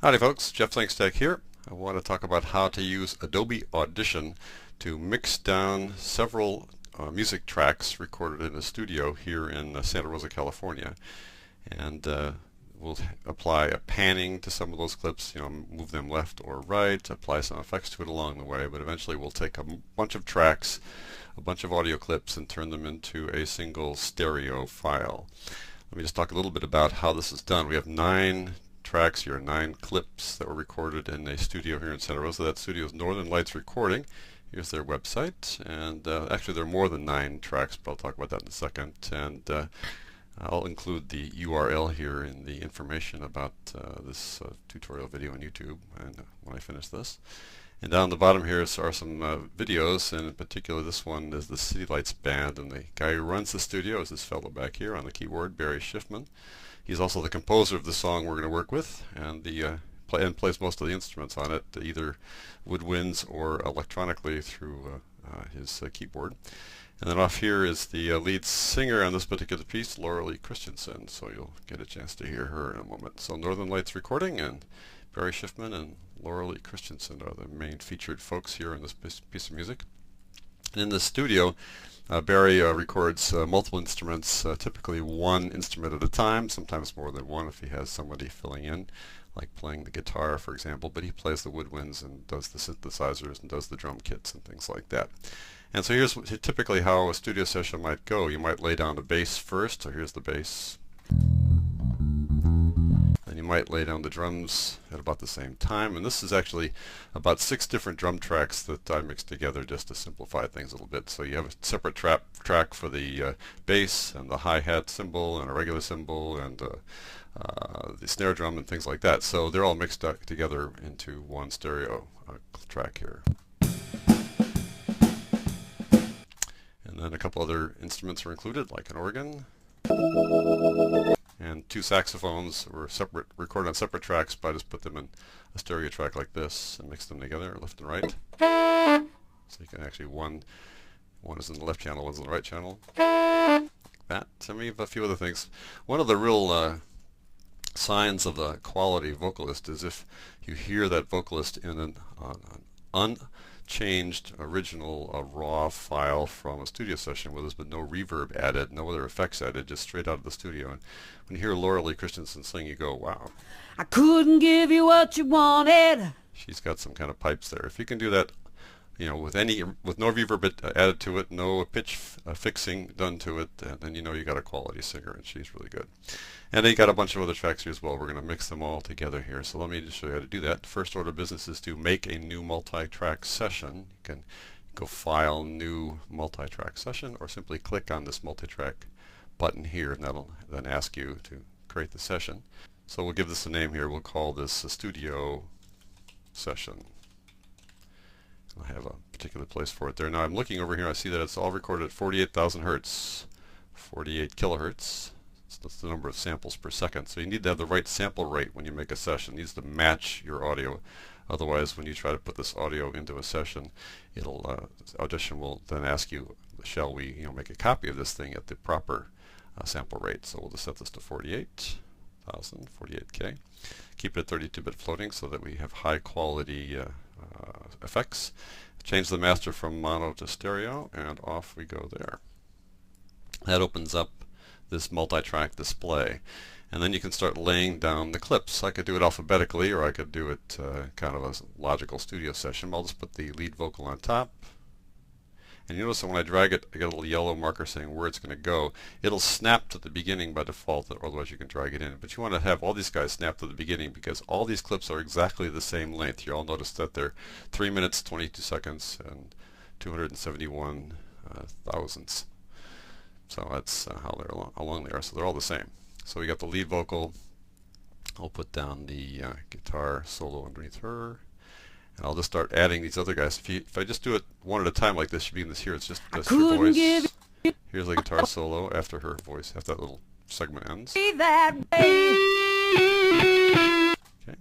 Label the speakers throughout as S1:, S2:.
S1: Howdy folks, Jeff Sengstack here. I want to talk about how to use Adobe Audition to mix down several music tracks recorded in a studio here in Santa Rosa, California. And we'll apply a panning to some of those clips, move them left or right, apply some effects to it along the way, but eventually we'll take a bunch of tracks, a bunch of audio clips, and turn them into a single stereo file. Let me just talk a little bit about how this is done. We have 9 tracks here, 9 clips that were recorded in a studio here in Santa Rosa. That studio is Northern Lights Recording. Here's their website, and actually there are more than 9 tracks, but I'll talk about that in a second. And I'll include the URL here in the information about this tutorial video on YouTube and when I finish this. And down the bottom here are some videos, and in particular this one is the City Lights Band, and the guy who runs the studio is this fellow back here on the keyboard, Barry Schiffman. He's also the composer of the song we're going to work with, and plays most of the instruments on it, either woodwinds or electronically through his keyboard. And then off here is the lead singer on this particular piece, Loralee Christensen, so you'll get a chance to hear her in a moment. So Northern Lights Recording and Barry Schiffman and Loralee Christensen are the main featured folks here in this piece of music. And in the studio, Barry records multiple instruments, typically one instrument at a time, sometimes more than one if he has somebody filling in, like playing the guitar, for example, but he plays the woodwinds and does the synthesizers and does the drum kits and things like that. And so here's typically how a studio session might go. You might lay down the bass first, so here's the bass. Then you might lay down the drums at about the same time, and this is actually about 6 different drum tracks that I mixed together just to simplify things a little bit. So you have a separate track for the bass and the hi-hat cymbal and a regular cymbal and the snare drum and things like that. So they're all mixed together into one stereo track here. And then a couple other instruments are included, like an organ. And 2 saxophones were recorded on separate tracks, but I just put them in a stereo track like this and mix them together, left and right. So you can actually, one is in the left channel, one's in the right channel, like that. And we have a few other things. One of the real signs of the quality vocalist is if you hear that vocalist in an unchanged original raw file from a studio session where there's been no reverb added, no other effects added, just straight out of the studio. And when you hear Loralee Christensen sing, you go, wow.
S2: I couldn't give you what you wanted.
S1: She's got some kind of pipes there. If you can do that, with no reverb added to it, no pitch fixing done to it, then you know you got a quality singer, and she's really good. And then you got a bunch of other tracks here as well. We're going to mix them all together here. So let me just show you how to do that. First order of business is to make a new multi-track session. You can go File, New Multi-Track Session, or simply click on this multi-track button here, and that'll then ask you to create the session. So we'll give this a name here. We'll call this a studio session. I have a particular place for it there. Now I'm looking over here, I see that it's all recorded at 48,000 hertz, 48 kilohertz. So that's the number of samples per second. So you need to have the right sample rate when you make a session. It needs to match your audio. Otherwise, when you try to put this audio into a session, Audition will then ask you, shall we make a copy of this thing at the proper sample rate. So we'll just set this to 48,000, 48K. Keep it at 32-bit floating so that we have high quality effects. Change the master from mono to stereo, and off we go there. That opens up this multi-track display, and then you can start laying down the clips. I could do it alphabetically, or I could do it kind of a logical studio session. I'll just put the lead vocal on top, and you notice that when I drag it, I get a little yellow marker saying where it's going to go. It'll snap to the beginning by default, otherwise you can drag it in. But you want to have all these guys snap to the beginning because all these clips are exactly the same length. You all notice that they're 3 minutes, 22 seconds, and 271 thousandths. So that's how long they are. So they're all the same. So we got the lead vocal. I'll put down the guitar solo underneath her. And I'll just start adding these other guys. If I just do it one at a time like this, you begin this here, it's just her voice. Here's the guitar solo after her voice, after that little segment ends. Okay,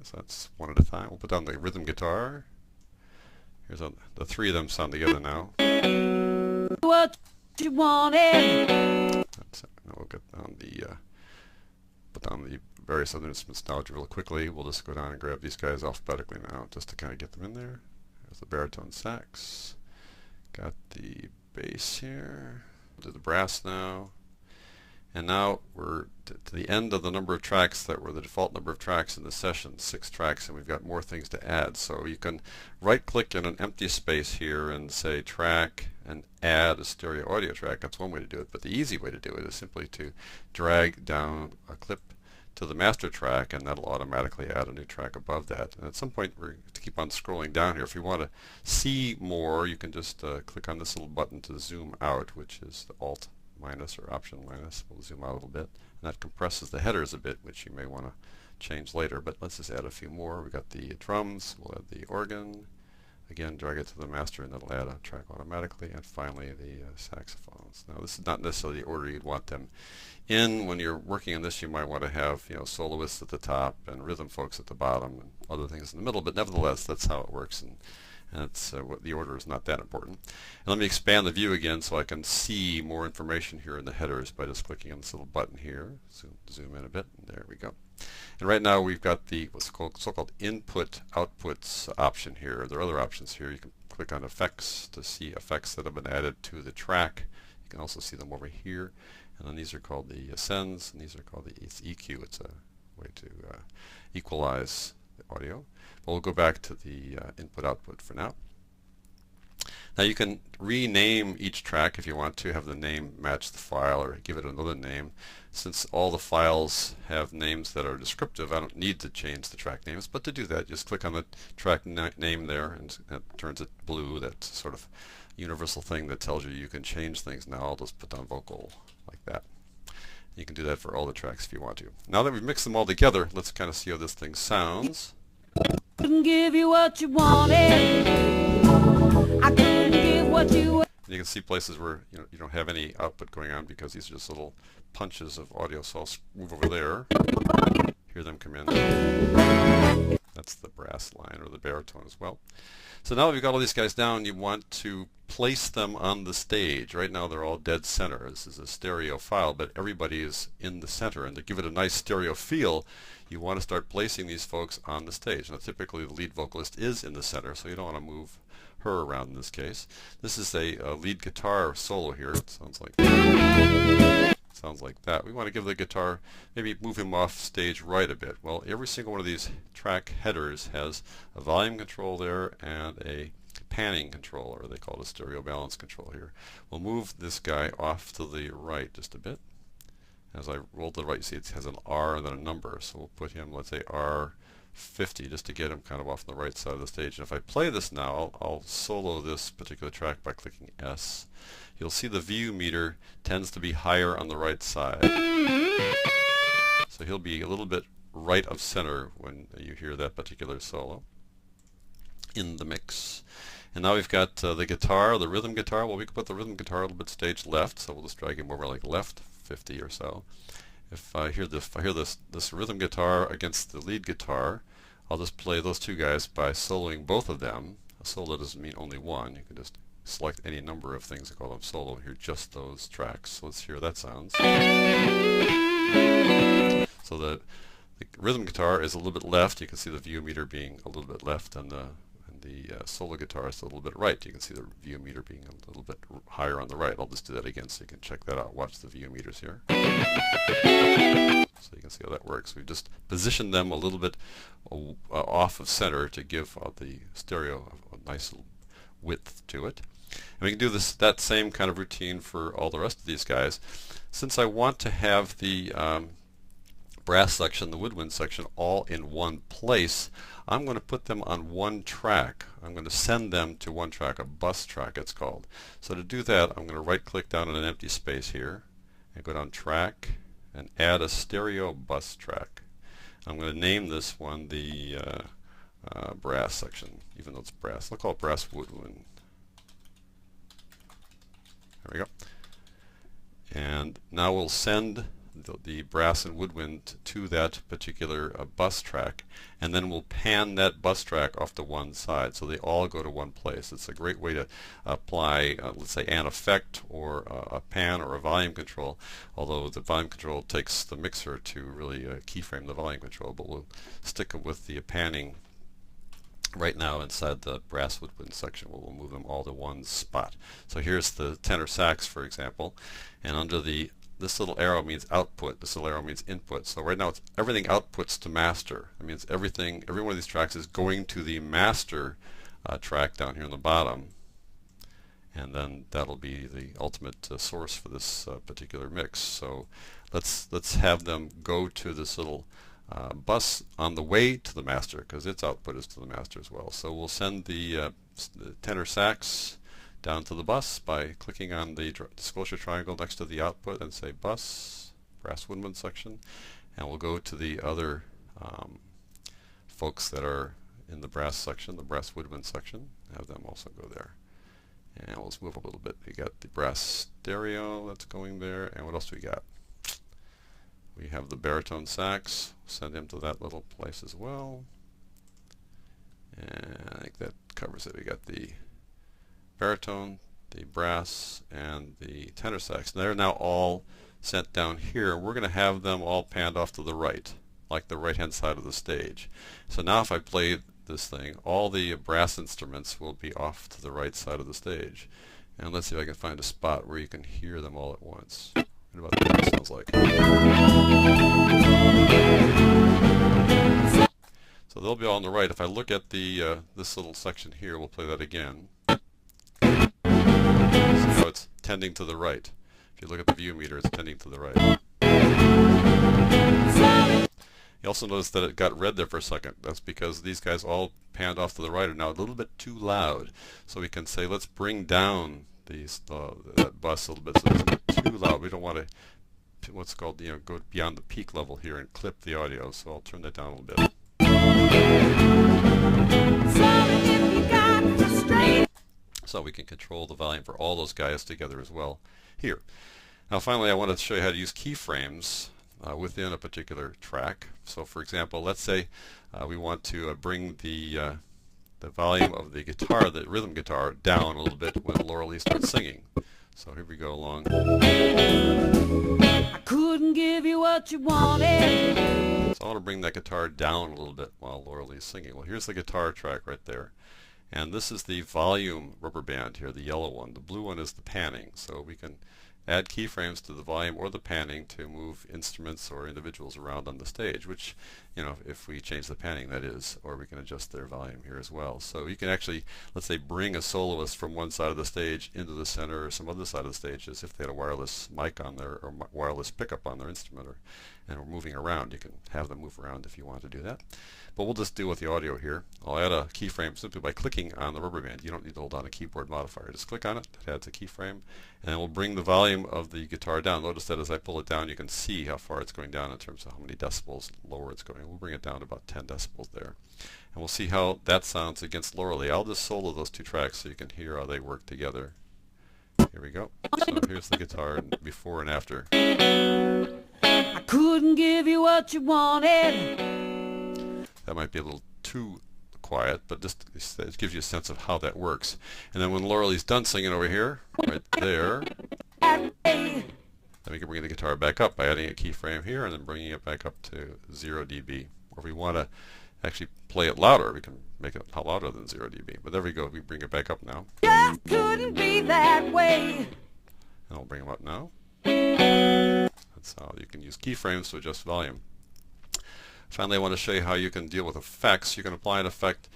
S1: so that's one at a time. We'll put down the rhythm guitar. Here's the 3 of them sound together now.
S2: What you wanted.
S1: Now we'll get down put down the various other instruments now real quickly. We'll just go down and grab these guys alphabetically now just to kind of get them in there. There's the baritone sax. Got the bass here. We'll do the brass now. And now we're to the end of the number of tracks that were the default number of tracks in the session, 6 tracks, and we've got more things to add. So you can right-click in an empty space here and say track and add a stereo audio track. That's one way to do it, but the easy way to do it is simply to drag down a clip to the master track, and that'll automatically add a new track above that. And at some point we're going to keep on scrolling down here. If you want to see more, you can just click on this little button to zoom out, which is the Alt minus or Option minus. We'll zoom out a little bit, and that compresses the headers a bit, which you may want to change later. But let's just add a few more. We got the drums. We'll add the organ. Again, drag it to the master, and that'll add a track automatically. And finally, the saxophones. Now, this is not necessarily the order you'd want them in. When you're working on this, you might want to have, you know, soloists at the top and rhythm folks at the bottom and other things in the middle. But nevertheless, that's how it works. And it's what the order is not that important. And let me expand the view again so I can see more information here in the headers by just clicking on this little button here. Zoom in a bit, and there we go. And right now we've got the what's called so-called input outputs option here. There are other options here. You can click on effects to see effects that have been added to the track. You can also see them over here. And then these are called the sends, and these are called the EQ. It's a way to equalize the audio. But we'll go back to the input output for now. Now you can rename each track if you want to, have the name match the file or give it another name. Since all the files have names that are descriptive, I don't need to change the track names, but to do that, just click on the track name there, and it turns it blue. That's sort of universal thing that tells you can change things now. I'll just put down vocal like that. You can do that for all the tracks if you want to. Now that we've mixed them all together, let's kind of see how this thing sounds.
S2: Couldn't give you what you wanted. I couldn't give what you wanted.
S1: You can see places where you don't have any output going on because these are just little punches of audio. So I'll move over there. Hear them come in. That's the brass line or the baritone as well. So now that we've got all these guys down, you want to place them on the stage. Right now they're all dead center. This is a stereo file, but everybody is in the center. And to give it a nice stereo feel, you want to start placing these folks on the stage. Now typically the lead vocalist is in the center, so you don't want to move her around in this case. This is a lead guitar solo here. It sounds like that. We want to give the guitar, maybe move him off stage right a bit. Well, every single one of these track headers has a volume control there and a panning control, or they call it a stereo balance control here. We'll move this guy off to the right just a bit. As I roll to the right, you see it has an R and then a number. So we'll put him, let's say R50, just to get him kind of off on the right side of the stage. And if I play this now, I'll solo this particular track by clicking S. You'll see the view meter tends to be higher on the right side. So he'll be a little bit right of center when you hear that particular solo in the mix. And now we've got the guitar, the rhythm guitar. Well, we can put the rhythm guitar a little bit stage left, so we'll just drag him over like left 50 or so. If I hear this rhythm guitar against the lead guitar, I'll just play those two guys by soloing both of them. A solo doesn't mean only one. You can just select any number of things and call them solo. Hear just those tracks. So let's hear how that sounds. So the rhythm guitar is a little bit left. You can see the view meter being a little bit left, and the solo guitar is a little bit right. You can see the view meter being a little bit higher on the right. I'll just do that again so you can check that out. Watch the view meters here. So you can see how that works. We've just positioned them a little bit off of center to give the stereo a nice width to it. And we can do that same kind of routine for all the rest of these guys. Since I want to have the brass section, the woodwind section, all in one place, I'm going to put them on one track. I'm going to send them to one track, a bus track it's called. So to do that, I'm going to right click down on an empty space here and go down track and add a stereo bus track. I'm going to name this one the brass section, even though it's brass. I'll call it brass woodwind. There we go. And now we'll send the brass and woodwind to that particular bus track, and then we'll pan that bus track off to one side so they all go to one place. It's a great way to apply, let's say, an effect or a pan or a volume control, although the volume control takes the mixer to really keyframe the volume control, but we'll stick with the panning right now inside the brass woodwind section, where we'll move them all to one spot. So here's the tenor sax, for example, and under this little arrow means output, this little arrow means input. So right now it's everything outputs to master. That means every one of these tracks is going to the master track down here on the bottom, and then that'll be the ultimate source for this particular mix. So let's have them go to this little bus on the way to the master, because its output is to the master as well. So we'll send the tenor sax down to the bus by clicking on the disclosure triangle next to the output and say bus, brass woodwind section, and we'll go to the other folks that are in the brass section, the brass woodwind section, have them also go there. And let's move a little bit. We got the brass stereo that's going there, and what else do we got? We have the baritone sax, send him to that little place as well. And I think that covers it. We got the baritone, the brass, and the tenor sax. They're now all sent down here. We're going to have them all panned off to the right, like the right-hand side of the stage. So now if I play this thing, all the brass instruments will be off to the right side of the stage. And let's see if I can find a spot where you can hear them all at once. What about that sounds like? So they'll be all on the right. If I look at the this little section here, we'll play that again. See how it's tending to the right. If you look at the view meter, it's tending to the right. You also notice that it got red there for a second. That's because these guys all panned off to the right are now a little bit too loud. So we can say, let's bring down that bus a little bit so it's not too loud. We don't want to, what's called, go beyond the peak level here and clip the audio. So I'll turn that down a little bit. So we can control the volume for all those guys together as well here. Now finally, I want to show you how to use keyframes within a particular track. So for example, let's say we want to bring the volume of the guitar, the rhythm guitar, down a little bit when Loralee starts singing. So here we go along.
S2: I couldn't give you what you wanted.
S1: So I want to bring that guitar down a little bit while Loralee is singing. Well, here's the guitar track right there. And this is the volume rubber band here, the yellow one. The blue one is the panning. So we can add keyframes to the volume or the panning to move instruments or individuals around on the stage, which, if we change the panning, that is, or we can adjust their volume here as well. So you can actually, let's say, bring a soloist from one side of the stage into the center or some other side of the stage as if they had a wireless mic on there or wireless pickup on their instrument, and we're moving around. You can have them move around if you want to do that. But we'll just deal with the audio here. I'll add a keyframe simply by clicking on the rubber band. You don't need to hold down a keyboard modifier. Just click on it. It adds a keyframe. And then we'll bring the volume of the guitar down. Notice that as I pull it down, you can see how far it's going down in terms of how many decibels lower it's going. We'll bring it down to about 10 decibels there. And we'll see how that sounds against Loralee. I'll just solo those two tracks so you can hear how they work together. Here we go. So here's the guitar before and after.
S2: I couldn't give you what you wanted.
S1: That might be a little too quiet, but just it gives you a sense of how that works. And then when Loralee's done singing over here, right there, then we can bring the guitar back up by adding a keyframe here and then bringing it back up to 0 dB. Or if we want to actually play it louder, we can make it louder than 0 dB. But there we go. We bring it back up now.
S2: Just couldn't be that way.
S1: And I'll bring them up now. That's how you can use keyframes to adjust volume. Finally, I want to show you how you can deal with effects. You can apply an effect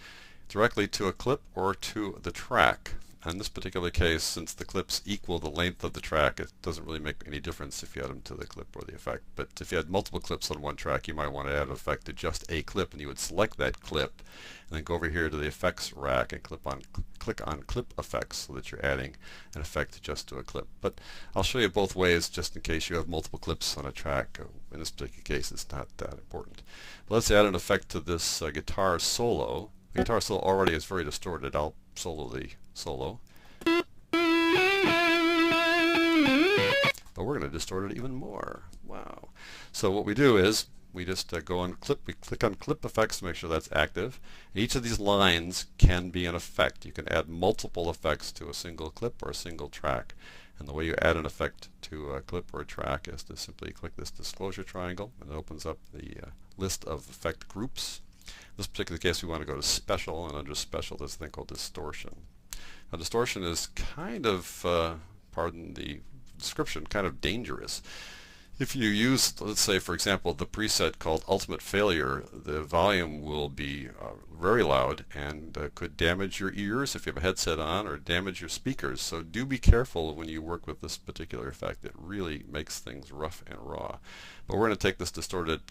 S1: directly to a clip or to the track. In this particular case, since the clips equal the length of the track, it doesn't really make any difference if you add them to the clip or the effect. But if you had multiple clips on one track, you might want to add an effect to just a clip, and you would select that clip and then go over here to the effects rack and click on clip effects so that you're adding an effect just to a clip. But I'll show you both ways just in case you have multiple clips on a track. In this particular case, it's not that important. But let's add an effect to this guitar solo. The guitar solo already is very distorted. I'll solo the solo. but we're going to distort it even more. Wow. So what we do is we just go on clip, we click on clip effects to make sure that's active. Each of these lines can be an effect. You can add multiple effects to a single clip or a single track. And the way you add an effect to a clip or a track is to simply click this disclosure triangle, and it opens up the list of effect groups. In this particular case, we want to go to special, and under special there's a thing called distortion. Now distortion is kind of, pardon the description, kind of dangerous. If you use, let's say for example, the preset called Ultimate Failure, the volume will be very loud and could damage your ears if you have a headset on, or damage your speakers. So do be careful when you work with this particular effect. It really makes things rough and raw. But we're going to take this distorted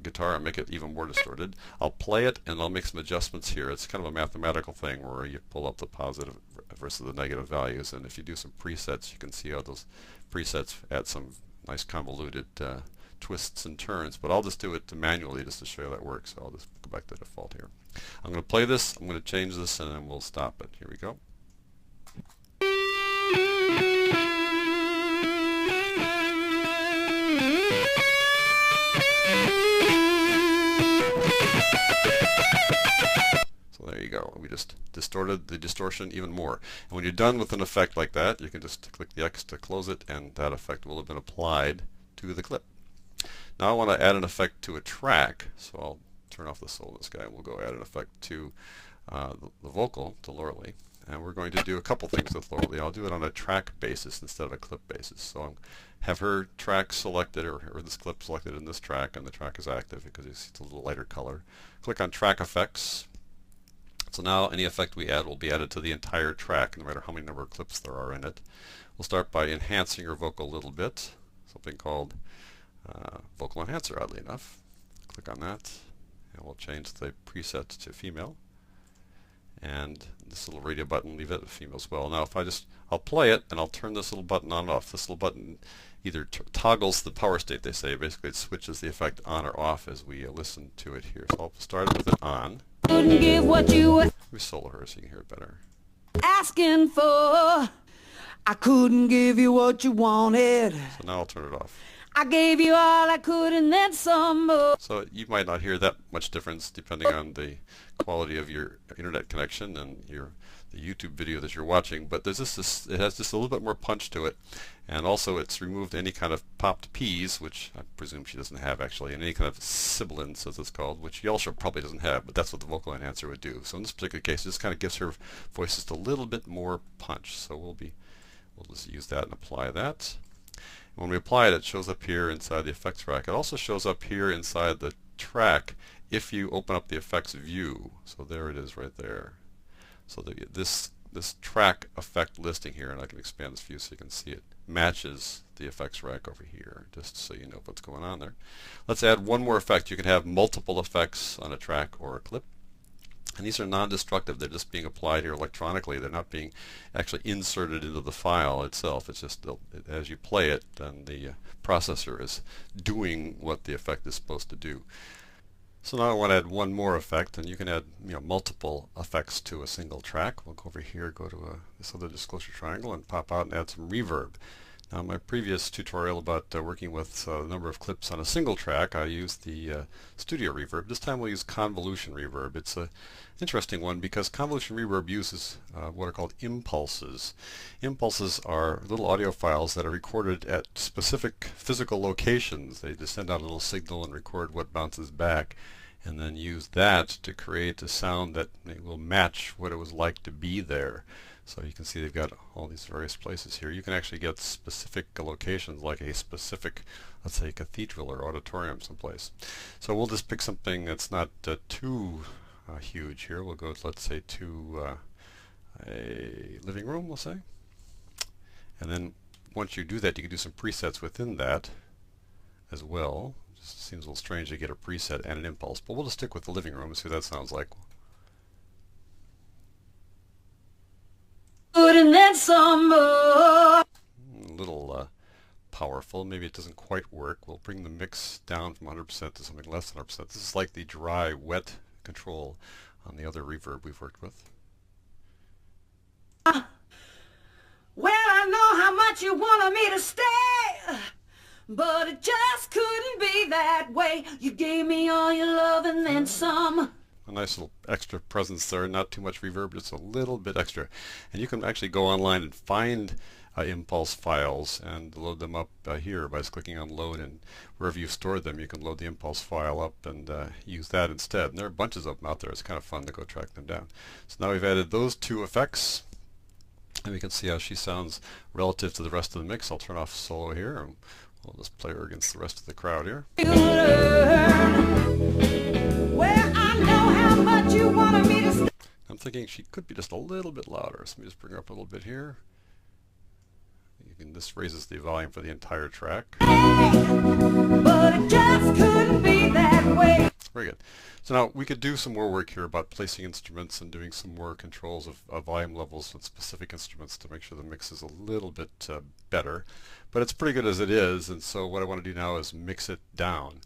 S1: guitar and make it even more distorted. I'll play it and I'll make some adjustments here. It's kind of a mathematical thing where you pull up the positive versus the negative values, and if you do some presets, you can see how those presets add some nice convoluted twists and turns, but I'll just do it manually just to show you how that works. So I'll just go back to default here. I'm going to play this, I'm going to change this, and then we'll stop it. Here we go. So there you go. We just distorted the distortion even more. And when you're done with an effect like that, you can just click the X to close it, and that effect will have been applied to the clip. Now I want to add an effect to a track, so I'll turn off the soloist guy and we'll go add an effect to the vocal, to Loralee. And we're going to do a couple things with Loralee. I'll do it on a track basis instead of a clip basis. So I'll have her track selected, or this clip selected in this track, and the track is active because it's a little lighter color. Click on Track Effects. So now any effect we add will be added to the entire track, no matter how many number of clips there are in it. We'll start by enhancing your vocal a little bit, something called Vocal Enhancer, oddly enough. Click on that, and we'll change the preset to female. And this little radio button, leave it at female as well. Now if I'll play it, and I'll turn this little button on and off. This little button either toggles the power state, they say. Basically it switches the effect on or off as we listen to it here. So I'll start with it on.
S2: Couldn't give what you were
S1: We solo her so you can hear it better.
S2: asking for. I couldn't give you what you wanted.
S1: So now I'll turn it off.
S2: I gave you all I could and then some more.
S1: So you might not hear that much difference depending on the quality of your internet connection and the YouTube video that you're watching, but there's it has just a little bit more punch to it, and also it's removed any kind of popped P's, which I presume she doesn't have actually, and any kind of sibilance as it's called, which she also probably doesn't have, but that's what the vocal enhancer would do. So in this particular case it just kind of gives her voice just a little bit more punch. So we'll just use that and apply that. When we apply it, it shows up here inside the effects rack. It also shows up here inside the track if you open up the effects view. So there it is right there. So this track effect listing here, and I can expand this view so you can see it, matches the effects rack over here, just so you know what's going on there. Let's add one more effect. You can have multiple effects on a track or a clip. And these are non-destructive. They're just being applied here electronically. They're not being actually inserted into the file itself. It's just as you play it, then the processor is doing what the effect is supposed to do. So now I want to add one more effect, and you can add multiple effects to a single track. We'll go over here, go to this other disclosure triangle, and pop out and add some reverb. Now in my previous tutorial about working with a number of clips on a single track, I used the studio reverb. This time we'll use convolution reverb. It's an interesting one because convolution reverb uses what are called impulses. Impulses are little audio files that are recorded at specific physical locations. They just send out a little signal and record what bounces back, and then use that to create a sound that will match what it was like to be there. So you can see they've got all these various places here. You can actually get specific locations, like a specific, let's say, cathedral or auditorium someplace. So we'll just pick something that's not too huge here. We'll go, let's say, to a living room, we'll say. And then once you do that, you can do some presets within that as well. Just seems a little strange to get a preset and an impulse, but we'll just stick with the living room and see what that sounds like.
S2: And then some more.
S1: A little powerful. Maybe it doesn't quite work. We'll bring the mix down from 100% to something less than 100%. This is like the dry, wet control on the other reverb we've worked with.
S2: Well, I know how much you wanted me to stay, but it just couldn't be that way. You gave me all your love and then some.
S1: A nice little extra presence there, not too much reverb, just a little bit extra. And you can actually go online and find impulse files and load them up here by just clicking on load, and wherever you've stored them you can load the impulse file up and use that instead. And there are bunches of them out there. It's kind of fun to go track them down. So now we've added those two effects, and we can see how she sounds relative to the rest of the mix. I'll turn off solo here and we'll just play her against the rest of the crowd here. I'm thinking she could be just a little bit louder, so let me just bring her up a little bit here. This raises the volume for the entire track. But it just couldn't be that way. Very good. So now we could do some more work here about placing instruments and doing some more controls of volume levels with specific instruments to make sure the mix is a little bit better. But it's pretty good as it is, and so what I want to do now is mix it down.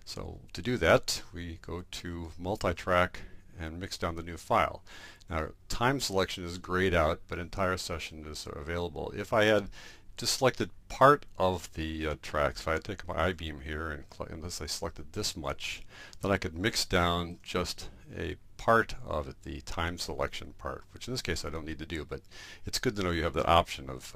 S1: So to do that, we go to multitrack and mix down the new file. Now time selection is grayed out, but entire session is available. If I had just selected part of the tracks, if I had taken my I-beam here and unless I selected this much, then I could mix down just a part of it, the time selection part, which in this case I don't need to do, but it's good to know you have that option of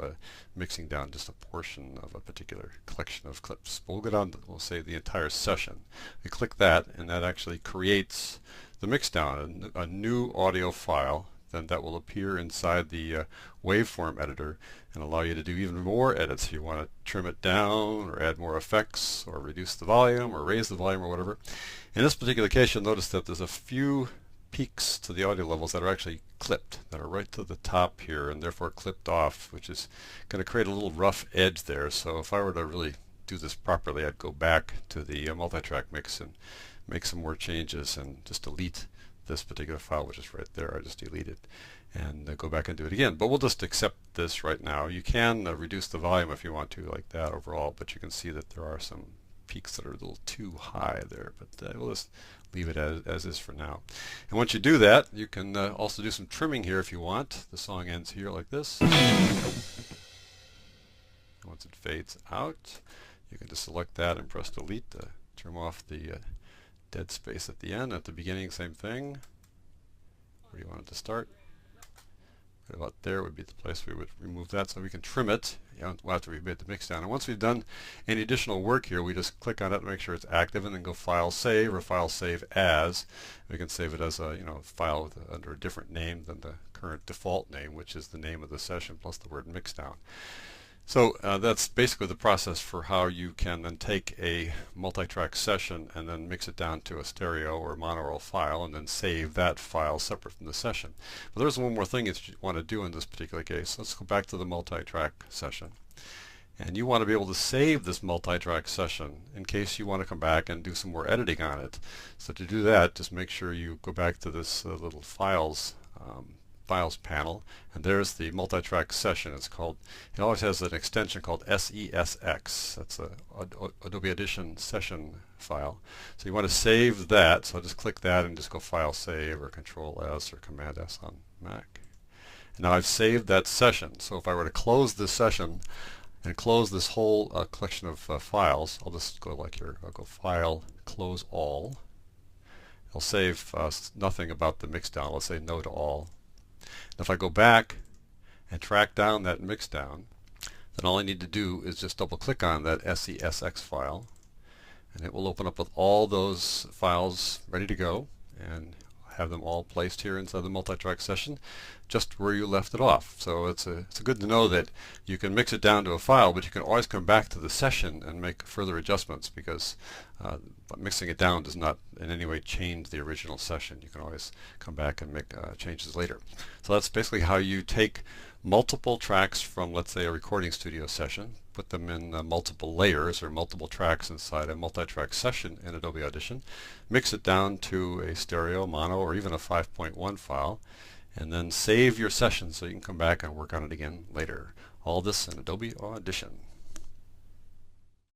S1: mixing down just a portion of a particular collection of clips. But we'll go down to, we'll say, the entire session. We click that, and that actually creates the mix down, a new audio file. Then that will appear inside the waveform editor and allow you to do even more edits if you want to trim it down or add more effects or reduce the volume or raise the volume or whatever. In this particular case, you'll notice that there's a few peaks to the audio levels that are actually clipped, that are right to the top here and therefore clipped off, which is going to create a little rough edge there. So if I were to really do this properly, I'd go back to the multitrack mix and make some more changes and just delete this particular file, which is right there. I just delete it and go back and do it again. But we'll just accept this right now. You can reduce the volume if you want to, like that overall, but you can see that there are some peaks that are a little too high there, but we'll just leave it as is for now. And once you do that, you can also do some trimming here if you want. The song ends here like this. Once it fades out, you can just select that and press delete to trim off the dead space at the end. At the beginning, same thing. Where do you want it to start? Right about there would be the place we would remove that, so we can trim it after we've made the mix down. And once we've done any additional work here, we just click on it to make sure it's active, and then go File Save or File Save As. We can save it as a file with under a different name than the current default name, which is the name of the session plus the word mix down. So that's basically the process for how you can then take a multi-track session and then mix it down to a stereo or monaural file and then save that file separate from the session. But there's one more thing that you want to do in this particular case. Let's go back to the multi-track session. And you want to be able to save this multi-track session in case you want to come back and do some more editing on it. So to do that, just make sure you go back to this little files panel, and there's the multi-track session. It always has an extension called SESX. That's a Adobe Audition session file. So you want to save that, so I'll just click that and just go File Save or Control S or Command S on Mac. And now I've saved that session. So if I were to close this session and close this whole collection of files, I'll just go like here, I'll go File, Close All. I'll save nothing about the mix down. Let's say No to All. If I go back and track down that mix down, then all I need to do is just double click on that SESX file, and it will open up with all those files ready to go and have them all placed here inside the multi-track session just where you left it off. So it's good to know that you can mix it down to a file, but you can always come back to the session and make further adjustments, because mixing it down does not in any way change the original session. You can always come back and make changes later. So that's basically how you take multiple tracks from, let's say, a recording studio session, put them in multiple layers or multiple tracks inside a multi-track session in Adobe Audition, mix it down to a stereo, mono, or even a 5.1 file, and then save your session so you can come back and work on it again later. All this in Adobe Audition.